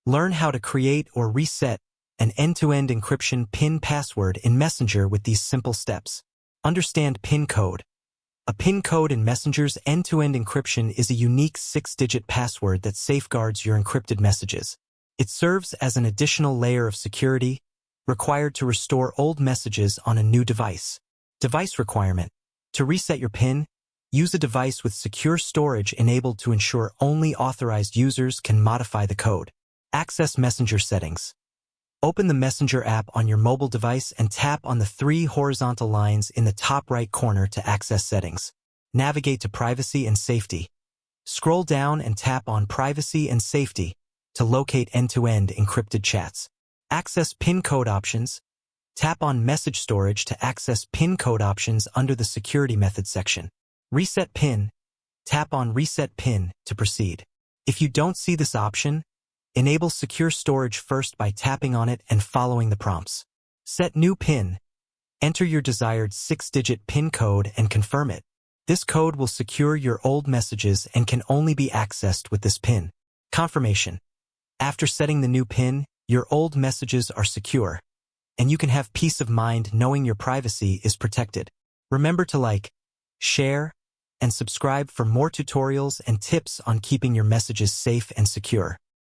Learn how to create or reset an end-to-end encryption PIN password in Messenger with these simple steps. Understand PIN code. A PIN code in Messenger's end-to-end encryption is a unique 6-digit password that safeguards your encrypted messages. It serves as an additional layer of security required to restore old messages on a new device. Device requirement. To reset your PIN, use a device with secure storage enabled to ensure only authorized users can modify the code. Access Messenger settings. Open the Messenger app on your mobile device and tap on the 3 horizontal lines in the top right corner to access settings. Navigate to Privacy and Safety. Scroll down and tap on Privacy and Safety to locate end-to-end encrypted chats. Access PIN code options. Tap on Message Storage to access PIN code options under the Security Method section. Reset PIN. Tap on Reset PIN to proceed. If you don't see this option, enable Secure Storage first by tapping on it and following the prompts. Set New PIN. Enter your desired 6-digit PIN code and confirm it. This code will secure your old messages and can only be accessed with this PIN. Confirmation. After setting the new PIN, your old messages are secure, and you can have peace of mind knowing your privacy is protected. Remember to like, share, and subscribe for more tutorials and tips on keeping your messages safe and secure.